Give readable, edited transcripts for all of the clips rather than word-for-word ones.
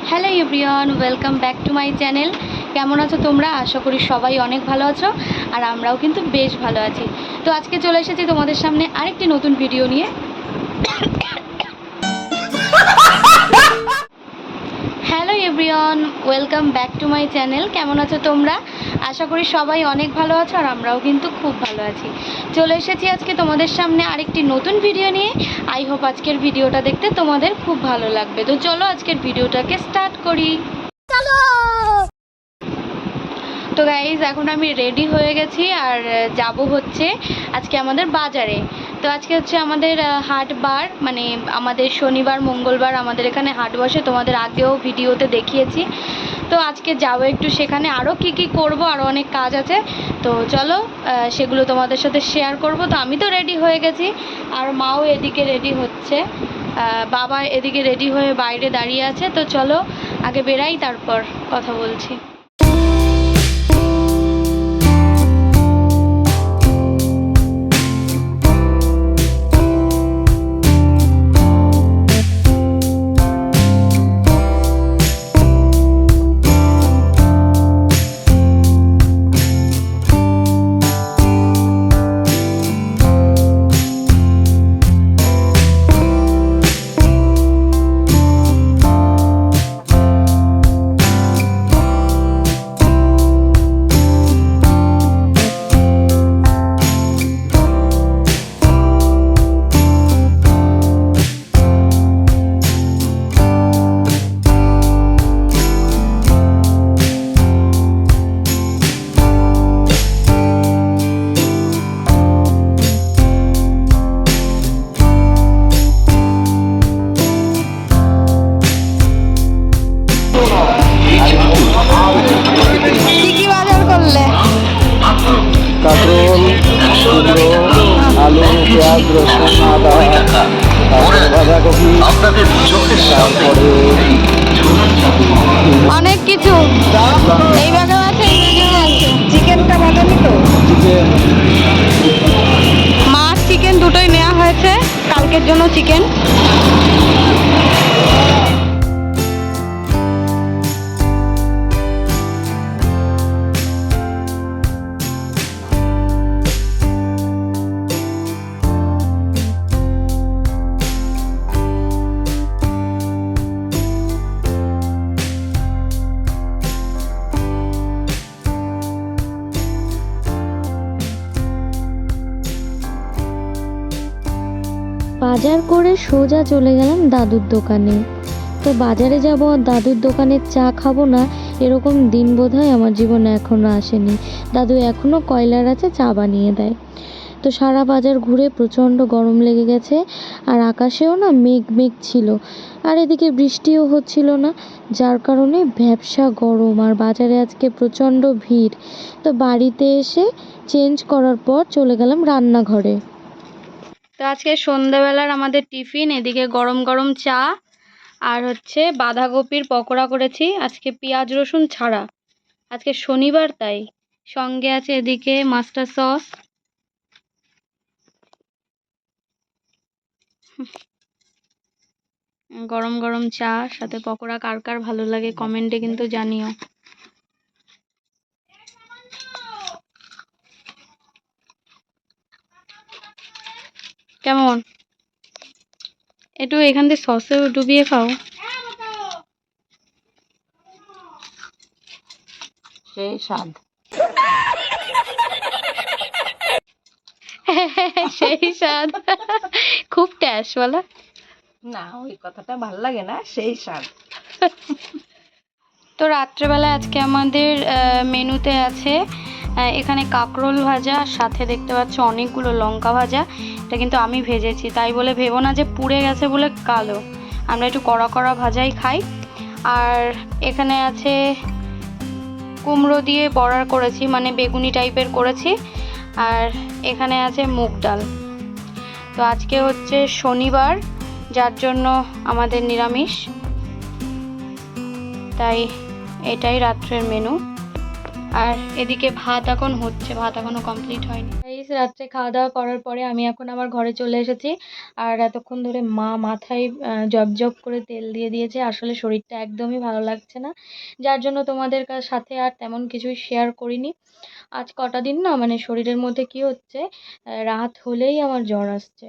Hello everyone, welcome back to my channel. কেমন আছো তোমরা? আশা করি সবাই অনেক ভালো আছো, আর আমরাও কিন্তু বেশ ভালো আছি। তো আজকে চলে এসেছি তোমাদের সামনে আরেকটি নতুন ভিডিও নিয়ে। Hello everyone, welcome back to my channel. কেমন আছো তোমরা? আশা করি সবাই অনেক ভালো আছো, আর আমরাও কিন্তু খুব ভালো আছি। চলে এসেছি আজকে তোমাদের সামনে আরেকটি নতুন ভিডিও নিয়ে। আই হোপ আজকের ভিডিওটা দেখতে তোমাদের খুব ভালো লাগবে। তো চলো আজকের ভিডিওটাকে স্টার্ট করি। তো গাইজ, এখন আমি রেডি হয়ে গেছি আর যাব হচ্ছে আজকে আমাদের বাজারে। তো আজকে হচ্ছে আমাদের হাট বার, মানে আমাদের শনিবার মঙ্গলবার আমাদের এখানে হাট বসে। তোমাদের আগেও ভিডিওতে দেখিয়েছি। তো আজকে যাবো একটু সেখানে, আরও কি করব, আরও অনেক কাজ আছে। তো চলো সেগুলো তোমাদের সাথে শেয়ার করব। তো আমি তো রেডি হয়ে গেছি, আর মাও এদিকে রেডি হচ্ছে, বাবা এদিকে রেডি হয়ে বাইরে দাঁড়িয়ে আছে। তো চলো আগে বেরাই, তারপর কথা বলছি। কাঁকরোল, কুমড়ো, আলু, পেঁয়াজ, রসুন, আদা, তারপরে বাঁধাকপি, তারপরে অনেক কিছু এই ব্যাগেও আছে, এই ব্যাগেও আছে। চিকেনটা বানাবি তো? চিকেন, মাছ চিকেন দুটোই নেওয়া হয়েছে, কালকের জন্য চিকেন। বাজার করে সোজা চলে গেলাম দাদুর দোকানে। তো বাজারে যাব আর দাদুর দোকানের চা খাবো না, এরকম দিন বোধহয় আমার জীবনে এখনও আসেনি। দাদু এখনও কয়লার আছে চা বানিয়ে দেয়। তো সারা বাজার ঘুরে প্রচণ্ড গরম লেগে গেছে, আর আকাশেও না মেঘ ছিল, আর এদিকে বৃষ্টিও হচ্ছিল না, যার কারণে ভ্যাপসা গরম, আর বাজারে আজকে প্রচণ্ড ভিড়। তো বাড়িতে এসে চেঞ্জ করার পর চলে গেলাম রান্নাঘরে। তো আজকে সন্ধ্যাবেলার আমাদের টিফিন, এদিকে গরম গরম চা আর হচ্ছে বাঁধাকপির পকোড়া করেছি, আজকে পেঁয়াজ রসুন ছাড়া। আজকে শনিবার, তাই সঙ্গে আছে এদিকে মাস্টার সস। গরম গরম চা সাথে পকোড়া, কার কার ভালো লাগে কমেন্টে কিন্তু জানিও। কেমন? একটু এখান থেকে সসে ডুবিয়ে খাও। সেই স্বাদ। সেই স্বাদ। খুব ট্যাস বলা না, ওই কথাটা ভাল লাগে না, সেই স্বাদ। তো রাত্রেবেলা আজকে আমাদের মেনুতে আছে এখানে কাঁকরোল ভাজা, সাথে দেখতে পাচ্ছ অনেকগুলো লঙ্কা ভাজা। এটা কিন্তু আমি ভেজেছি, তাই বলে ভেবো না যে পুড়ে গেছে বলে কালো। আমরা একটু কড়া কড়া ভাজাই খাই। আর এখানে আছে কুমড়ো দিয়ে বড়া করেছি, মানে বেগুনি টাইপের করেছি। আর এখানে আছে মুগ ডাল। তো আজকে হচ্ছে শনিবার, যার জন্য আমাদের নিরামিষ, তাই এটাই রাত্রের মেনু। আর এদিকে ভাত এখন হচ্ছে, ভাত এখনো কমপ্লিট হয়নি। গাইস, রাত্রে খাওয়া দাওয়া করার পরে আমি এখন আমার ঘরে চলে এসেছি। আর এতক্ষণ ধরে মা মাথায় জব জব করে তেল দিয়ে দিয়েছে, আসলে শরীরটা একদমই ভালো লাগছে না, যার জন্য তোমাদের সাথে আর তেমন কিছুই শেয়ার করিনি। আজ কটা দিন না মানে শরীরের মধ্যে কি হচ্ছে, রাত হলেই আমার জ্বর আসছে।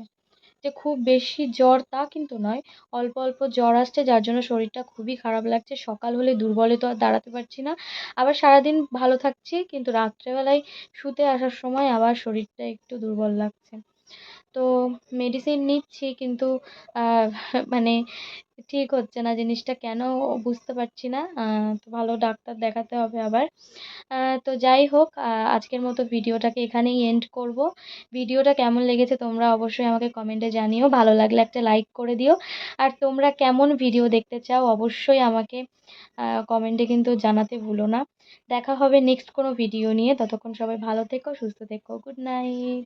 যে খুব বেশি জ্বর তা কিন্তু নয়, অল্প অল্প জ্বর আসছে, যার জন্য শরীরটা খুবই খারাপ লাগছে। সকাল হলে দুর্বলে তো আর দাঁড়াতে পারছি না, আবার সারাদিন ভালো থাকছি, কিন্তু রাত্রেবেলায় শুতে আসার সময় আবার শরীরটা একটু দুর্বল লাগছে। তো মেডিসিন নিচ্ছি, কিন্তু আহ, মানে ঠিক হচ্ছে না জিনিসটা, কেন বুঝতে পারছি না। তো ভালো ডাক্তার দেখাতে হবে আবার। তো যাই হোক, আজকের মতো ভিডিওটাকে এখানেই এন্ড করব। ভিডিওটা কেমন লেগেছে তোমরা অবশ্যই আমাকে কমেন্টে জানিও, ভালো লাগলে একটা লাইক করে দিও। আর তোমরা কেমন ভিডিও দেখতে চাও অবশ্যই আমাকে কমেন্টে কিন্তু জানাতে ভুলো না। দেখা হবে নেক্সট কোনো ভিডিও নিয়ে, ততক্ষণ সবাই ভালো থেকো, সুস্থ থেকো, গুড নাইট।